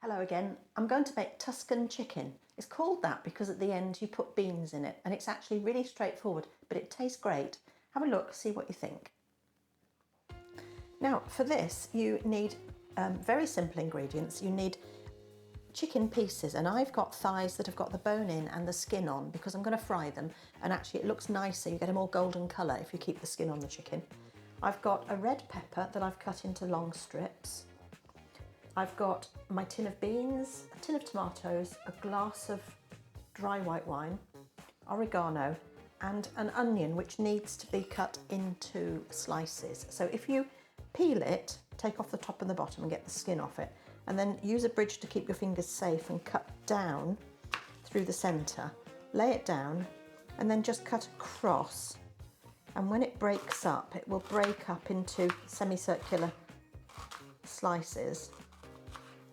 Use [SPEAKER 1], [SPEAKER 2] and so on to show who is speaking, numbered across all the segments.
[SPEAKER 1] Hello again. I'm going to make Tuscan chicken. It's called that because at the end you put beans in it, and it's actually really straightforward, but it tastes great. Have a look, see what you think. Now for this you need very simple ingredients. You need chicken pieces, and I've got thighs that have got the bone in and the skin on because I'm going to fry them, and actually it looks nicer, you get a more golden colour if you keep the skin on the chicken. I've got a red pepper that I've cut into long strips. I've got my tin of beans, a tin of tomatoes, a glass of dry white wine, oregano, and an onion which needs to be cut into slices. So if you peel it, take off the top and the bottom and get the skin off it, and then use a bridge to keep your fingers safe and cut down through the centre, lay it down, and then just cut across. And when it breaks up, it will break up into semicircular slices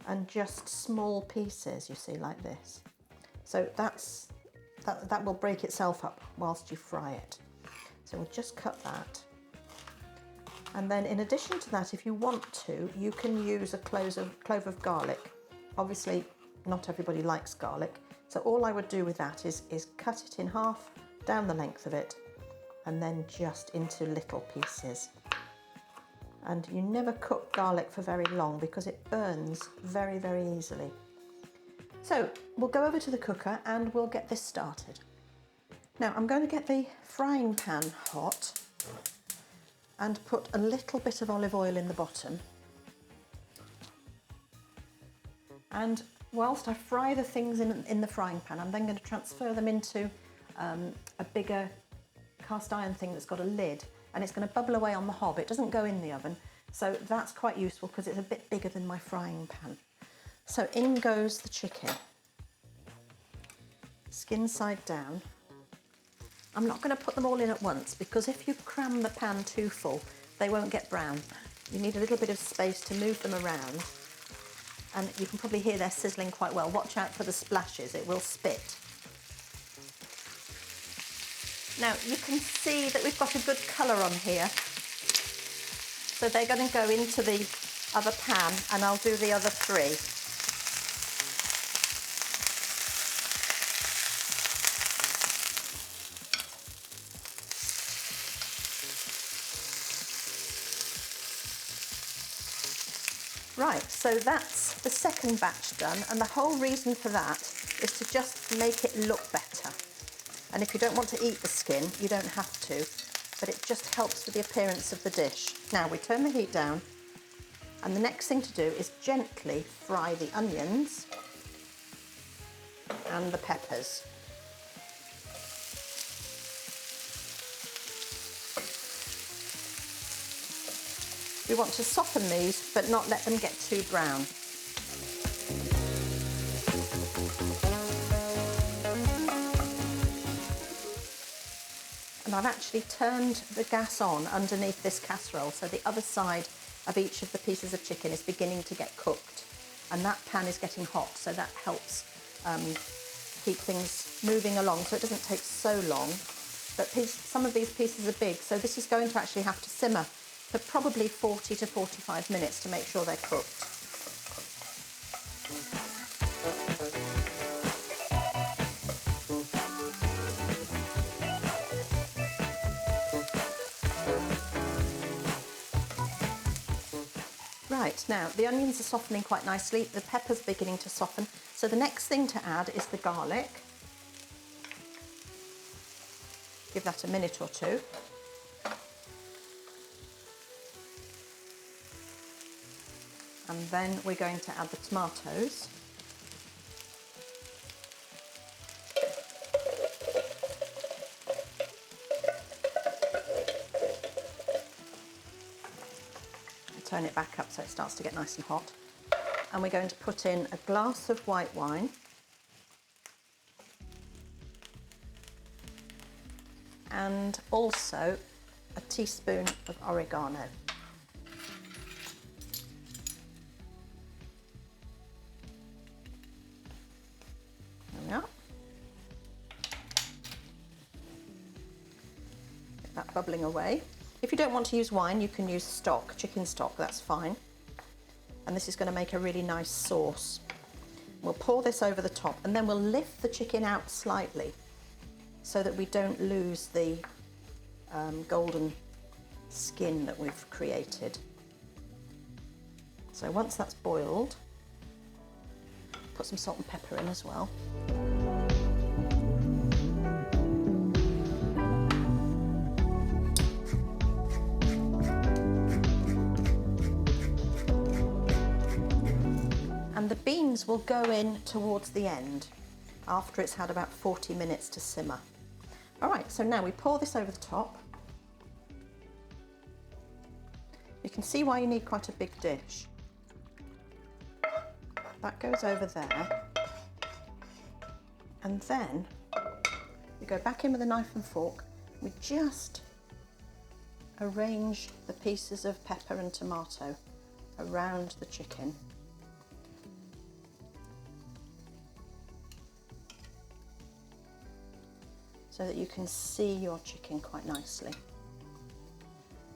[SPEAKER 1] and just small pieces, you see, like this. So that will break itself up whilst you fry it. So we'll just cut that. And then in addition to that, if you want to, you can use a clove of garlic. Obviously, not everybody likes garlic. So all I would do with that is cut it in half down the length of it, and then just into little pieces. And you never cook garlic for very long because it burns very, very easily. So we'll go over to the cooker and we'll get this started. Now I'm going to get the frying pan hot and put a little bit of olive oil in the bottom. And whilst I fry the things in the frying pan, I'm then going to transfer them into a bigger cast iron thing that's got a lid, and it's going to bubble away on the hob. It doesn't go in the oven, so that's quite useful because it's a bit bigger than my frying pan. So in goes the chicken, skin side down. I'm not going to put them all in at once because if you cram the pan too full, they won't get brown. You need a little bit of space to move them around, and you can probably hear they're sizzling quite well. Watch out for the splashes, it will spit. Now you can see that we've got a good colour on here. So they're going to go into the other pan, and I'll do the other three. Right, so that's the second batch done, and the whole reason for that is to just make it look better. And if you don't want to eat the skin, you don't have to, but it just helps with the appearance of the dish. Now we turn the heat down, and the next thing to do is gently fry the onions and the peppers. We want to soften these, but not let them get too brown. And I've actually turned the gas on underneath this casserole, so the other side of each of the pieces of chicken is beginning to get cooked, and that pan is getting hot, so that helps keep things moving along so it doesn't take so long. But some of these pieces are big, so this is going to actually have to simmer for probably 40 to 45 minutes to make sure they're cooked. Right, now the onions are softening quite nicely, the pepper's beginning to soften, so the next thing to add is the garlic. Give that a minute or two. And then we're going to add the tomatoes. Turn it back up so it starts to get nice and hot. And we're going to put in a glass of white wine, and also a teaspoon of oregano. There we are. Get that bubbling away. If you don't want to use wine, you can use stock, chicken stock, that's fine. And this is going to make a really nice sauce. We'll pour this over the top and then we'll lift the chicken out slightly so that we don't lose the golden skin that we've created. So once that's boiled, put some salt and pepper in as well. And the beans will go in towards the end after it's had about 40 minutes to simmer. All right, so now we pour this over the top. You can see why you need quite a big dish. That goes over there. And then you go back in with a knife and fork. We just arrange the pieces of pepper and tomato around the chicken. So that you can see your chicken quite nicely.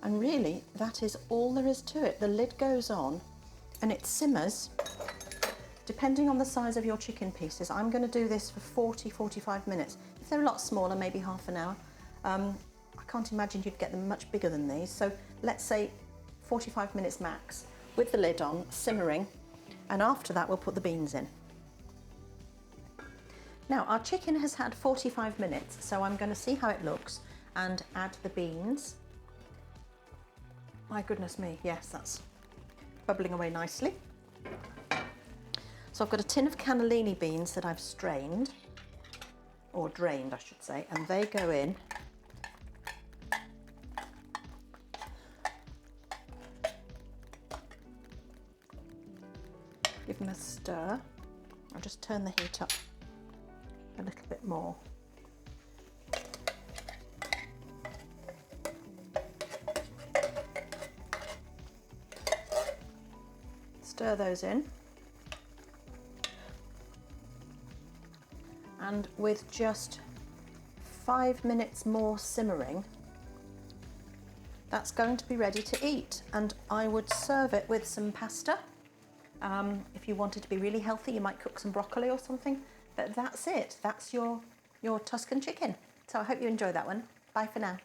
[SPEAKER 1] And really, that is all there is to it. The lid goes on and it simmers, depending on the size of your chicken pieces. I'm going to do this for 40-45 minutes. If they're a lot smaller, maybe half an hour. I can't imagine you'd get them much bigger than these. So let's say 45 minutes max, with the lid on, simmering, and after that we'll put the beans in. Now our chicken has had 45 minutes, so I'm going to see how it looks and add the beans. My goodness me, yes, that's bubbling away nicely. So I've got a tin of cannellini beans that I've strained, or drained I should say, and they go in. Give them a stir. I'll just turn the heat up a little bit more. Stir those in. And with just 5 minutes more simmering, that's going to be ready to eat. And I would serve it with some pasta. If you wanted to be really healthy, you might cook some broccoli or something. But that's it. That's your Tuscan chicken. So I hope you enjoy that one. Bye for now.